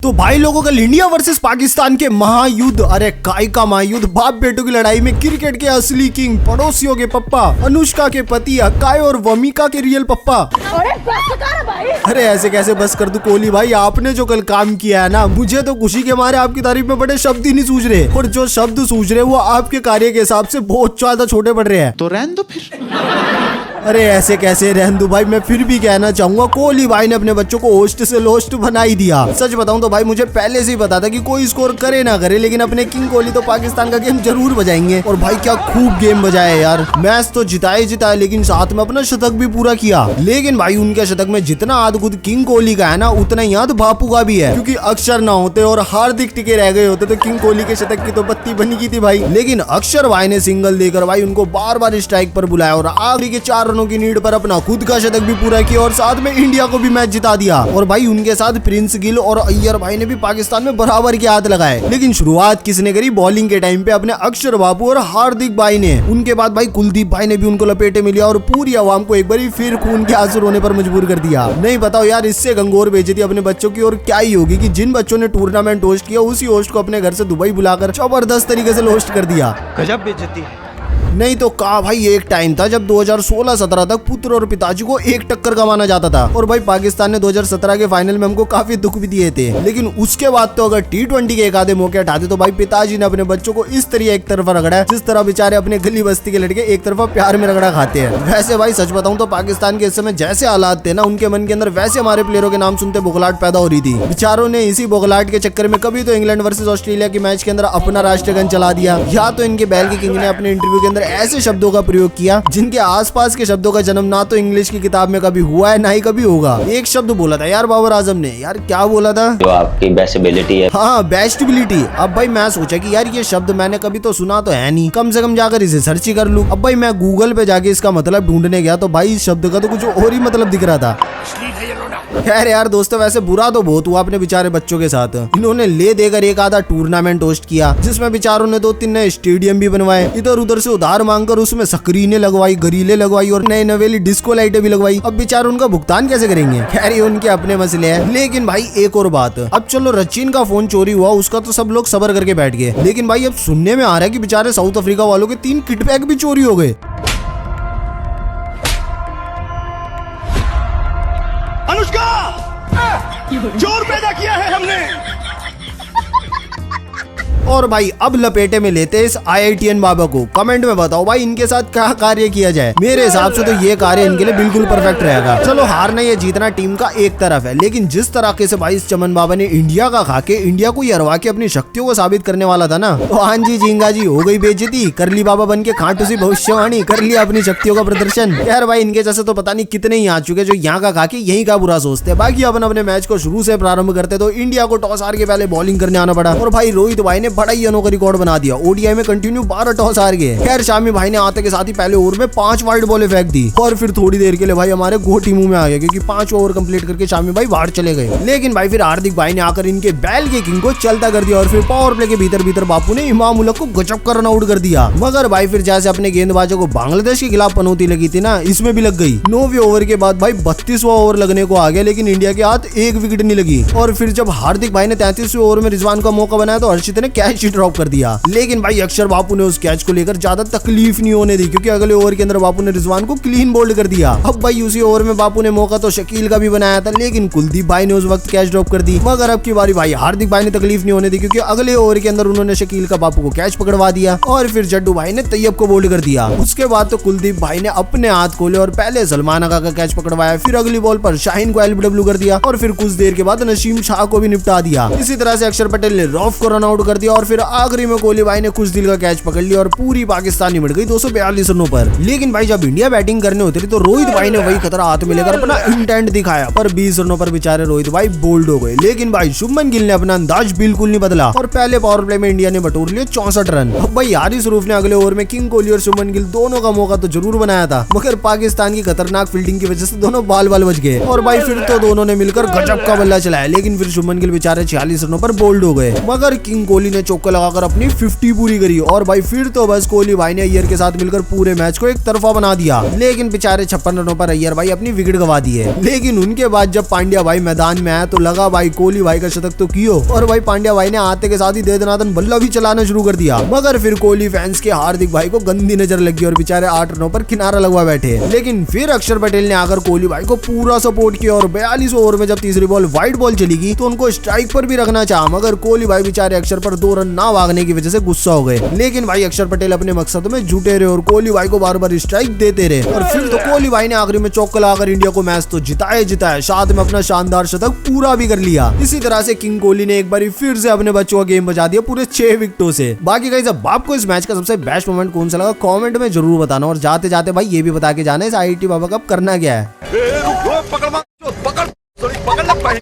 तो भाई लोगों कल इंडिया वर्सेस पाकिस्तान के महायुद्ध, अरे काय का महायुद्ध, बाप बेटों की लड़ाई में क्रिकेट के असली किंग, पड़ोसियों के पप्पा, अनुष्का के पति अकाय और वमिका के रियल पप्पा। अरे ऐसे कैसे बस कर दू कोहली भाई, आपने जो कल काम किया है ना, मुझे तो खुशी के मारे आपकी तारीफ में बड़े शब्द ही नहीं सूझ रहे, और जो शब्द सूझ रहे वो आपके कार्य के हिसाब से बहुत ज्यादा छोटे पड़ रहे हैं। तो रहने दो फिर। अरे ऐसे कैसे रहने दो भाई, मैं फिर भी कहना चाहूंगा कोहली भाई ने अपने बच्चों को होस्ट से लोस्ट बना ही दिया। सच बताऊं तो भाई मुझे पहले से ही पता था कि कोई स्कोर करे ना करे, लेकिन अपने किंग कोहली तो पाकिस्तान का गेम जरूर बजाएंगे। और भाई क्या खूब गेम बजाया यार, मैच तो जिताया लेकिन साथ में अपना शतक भी पूरा किया। लेकिन भाई उनके शतक में जितना आदगुद किंग कोहली का है ना, उतना ही याद बापू का भी है, क्योंकि अक्षर ना होते और हार्दिक टिके रह गए होते तो किंग कोहली के शतक की तो बत्ती बनी की थी भाई। लेकिन अक्षर भाई ने सिंगल देकर भाई उनको बार बार स्ट्राइक पर बुलाया और आखिरी के 4 रनों की नीड पर अपना खुद का शतक भी पूरा किया और साथ में इंडिया को भी मैच जिता दिया। और भाई उनके साथ प्रिंस गिल और अय्यर भाई ने भी पाकिस्तान में बराबर के हाथ लगाए। लेकिन शुरुआत किसने करी बॉलिंग के टाइम पे, अपने अक्षर बाबू और हार्दिक भाई ने। उनके बाद भाई कुलदीप भाई ने भी उनको लपेटे में लिया और पूरी आवाम को एक बार फिर खून के आंसू रोने पर मजबूर कर दिया। नहीं बताओ यार, इससे गंगोर बेइज्जती अपने बच्चों की और क्या ही होगी कि जिन बच्चों ने टूर्नामेंट होस्ट किया उसी होस्ट को अपने घर से दुबई बुलाकर जबरदस्त तरीके से होस्ट कर दिया। गजब बेइज्जती है। नहीं तो कहा भाई, एक टाइम था जब 2016-17 तक पुत्र और पिताजी को एक टक्कर का माना जाता था, और भाई पाकिस्तान ने 2017 के फाइनल में हमको काफी दुख भी दिए थे। लेकिन उसके बाद तो अगर T20 के एक आधे मौके हटाते तो भाई पिताजी ने अपने बच्चों को इस तरह एक तरफा रगड़ा है जिस तरह बेचारे अपने गली बस्ती के लड़के एक तरफा प्यार में रगड़ा खाते हैं। वैसे भाई सच बताऊं तो पाकिस्तान के इस समय जैसे हालात थे ना, उनके मन के अंदर वैसे हमारे प्लेयरों के नाम सुनते बुखलाहट पैदा हो रही थी। बेचारों ने इसी बुखलाहट के चक्कर में कभी तो इंग्लैंड वर्सेस ऑस्ट्रेलिया के मैच के अंदर अपना राष्ट्रगान चला दिया, या तो इनके बैल के किंग ने अपने इंटरव्यू के अंदर ऐसे शब्दों का प्रयोग किया जिनके आसपास के शब्दों का जन्म ना तो इंग्लिश की किताब में कभी हुआ है ना ही कभी होगा। एक शब्द बोला था यार बाबर आजम ने, यार क्या बोला था, जो आपकी बेस्ट एबिलिटी है। हाँ बेस्ट एबिलिटी। अब भाई मैं सोचा कि यार ये शब्द मैंने कभी तो सुना तो है नहीं, कम से कम जाकर इसे सर्च ही कर लूं। अब भाई मैं गूगल पे जाके इसका मतलब ढूंढने गया तो भाई इस शब्द का तो कुछ और ही मतलब दिख रहा था। खैर यार दोस्तों, वैसे बुरा तो बहुत हुआ अपने बेचारे बच्चों के साथ। इन्होंने ले देकर एक आधा टूर्नामेंट होस्ट किया जिसमें बेचारों ने 2-3 नए स्टेडियम भी बनवाए, इधर उधर से उधार मांगकर उसमें स्क्रीनें लगवाई, गरीले लगवाई और नए नवेली डिस्को लाइटें भी लगवाई। अब बेचारे उनका भुगतान कैसे करेंगे? खैर ये उनके अपने मसले हैं। लेकिन भाई एक और बात, अब चलो रचिन का फोन चोरी हुआ, उसका तो सब लोग सबर करके बैठ गए, लेकिन भाई अब सुनने में आ रहा है कि बेचारे साउथ अफ्रीका वालों के 3 किट बैग भी चोरी हो गए। अनुष्का, जोर पैदा किया है हमने। और भाई अब लपेटे में लेते इस IITN बाबा को। कमेंट में बताओ भाई इनके साथ क्या कार्य किया जाए। मेरे हिसाब से तो ये कार्य इनके लिए बिल्कुल परफेक्ट रहेगा। चलो हारना या जीतना टीम का एक तरफ है, लेकिन जिस तरीके से भाई इस चमन बाबा ने इंडिया का खाके इंडिया को हरवा के अपनी शक्तियों को साबित करने वाला था ना, तो हाँ जी झींगा जी हो गई बेइज्जती, कर ली बाबा बन के खाटू सी भविष्यवाणी, कर लिया अपनी शक्तियों का प्रदर्शन। यार भाई इनके जैसे तो पता नहीं कितने ही आ चुके जो यहाँ का खाके यही का बुरा सोचते हैं। बाकी अपन अपने मैच को शुरू से प्रारंभ करते तो इंडिया को टॉस हार के पहले बॉलिंग करने आना पड़ा, और भाई रोहित भाई ने बड़ा ही अनोखा रिकॉर्ड बना दिया। ODI में कंटिन्यू 12 टॉस हार गए। खैर शामी भाई ने आते के साथ ही पहले ओवर में 5 वाइड बॉलें फेंक दी, और फिर थोड़ी देर के लिए भाई हमारे गोटी मुंह में आ गया, क्योंकि 5 ओवर कंप्लीट करके शामी भाई बाहर चले गए। लेकिन भाई फिर हार्दिक भाई ने आकर इनके बैल के किंग को चलता कर दिया, और फिर पावर प्ले के भीतर बापू ने इमाम उलग को गजब का रन आउट कर दिया। मगर भाई फिर जैसे अपने गेंदबाजों को बांग्लादेश के खिलाफ पनौती लगी थी ना, इसमें भी लग गई। 9वें ओवर के बाद भाई 32वां ओवर लगने को आ गया, लेकिन इंडिया के हाथ एक विकेट नहीं लगी। और फिर जब हार्दिक भाई ने 33वें ओवर में रिजवान का मौका बनाया तो हर्षित ने कैच ही ड्रॉप कर दिया। लेकिन भाई अक्षर बापू ने उस कैच को लेकर ज्यादा तकलीफ नहीं होने दी, क्योंकि अगले ओवर के अंदर बापू ने रिजवान को क्लीन बोल्ड कर दिया। अब भाई उसी ओवर में बापू ने मौका तो शकील का भी बनाया था, लेकिन कुलदीप भाई ने उस वक्त कैच ड्रॉप कर दी। मगर अब की बारी भाई हार्दिक भाई ने तकलीफ नहीं होने दी, क्योंकि अगले ओवर के अंदर उन्होंने शकील का बापू को कैच पकड़वा दिया, और फिर जड्डू भाई ने तैयब को बोल्ड कर दिया। उसके बाद तो कुलदीप भाई ने अपने हाथ खोले और पहले सलमान आगा का कैच पकड़वाया, फिर अगली बॉल पर शाहीन को LBW कर दिया, और फिर कुछ देर के बाद नसीम शाह को भी निपटा दिया। इसी तरह से अक्षर पटेल ने रॉफ को रन आउट कर दिया, और फिर आखिरी में कोहली भाई ने कुछ दिल का कैच पकड़ लिया और पूरी पाकिस्तान निमट गई 242 रनों पर। लेकिन भाई जब इंडिया बैटिंग करने उतरी तो रोहित भाई ने वही खतरा हाथ में लेकर अपना इंटेंट दिखाया, पर 20 रनों पर बेचारे रोहित भाई बोल्ड हो गए। लेकिन भाई शुभमन गिल ने अपना अंदाज बिल्कुल नहीं बदला, और पहले पावर प्ले में इंडिया ने बटोर लिए 64 रन। अब भाई हारिस रूफ ने अगले ओवर में किंग कोहली और शुभमन गिल दोनों का मौका तो जरूर बनाया था, मगर पाकिस्तान की खतरनाक फील्डिंग की वजह से दोनों बाल बच गए, और भाई फिर तो दोनों ने मिलकर गजब का बल्ला चलाया। लेकिन फिर शुभमन गिल बेचारे 46 रनों पर बोल्ड हो गए, मगर किंग कोहली ने चौका लगाकर अपनी 50 पूरी करी। और भाई फिर तो बस कोहली भाई ने अय्यर के साथ मिलकर पूरे मैच को एक तरफा बना दिया। लेकिन बेचारे 56 रनों पर अय्यर भाई अपनी विकेट गवा दी है। लेकिन उनके बाद जब पांड्या भाई मैदान में आया तो लगा भाई कोहली भाई का शतक तो कियो, और भाई पांड्या भाई ने आते के साथ ही दे दनादन बल्ला भी चलाना शुरू कर दिया। मगर फिर कोहली फैंस के हार्दिक भाई को गंदी नजर लगी और बेचारे 8 रनों पर किनारा लगवा बैठे। लेकिन फिर अक्षर पटेल ने आकर कोहली भाई को पूरा सपोर्ट किया और 42 ओवर में जब तीसरी बॉल वाइड बॉल चलेगी तो उनको स्ट्राइक पर भी रखना चाहा, मगर कोहली भाई बेचारे अक्षर पर 2 रन ना भागने की वजह से गुस्सा हो गए। लेकिन भाई अक्षर पटेल अपने मकसद में जुटे रहे और कोहली भाई को बार बार स्ट्राइक देते रहे। और फिर तो कोहली भाई ने आखिरी में चौका लगाकर इंडिया को मैच तो जिताया, साथ में अपना शानदार शतक पूरा भी कर लिया। इसी तरह से किंग कोहली ने एक बार फिर से अपने बच्चों का गेम बचा दिया पूरे 6 विकेटों से। बाकी गाइस अब आपको इस मैच का सबसे बेस्ट मोमेंट कौन सा लगा कमेंट में जरूर बताना, और जाते जाते भाई ये भी बता के जाना इस IIT बाबा कप करना क्या है। पकड़ पकड़ पकड़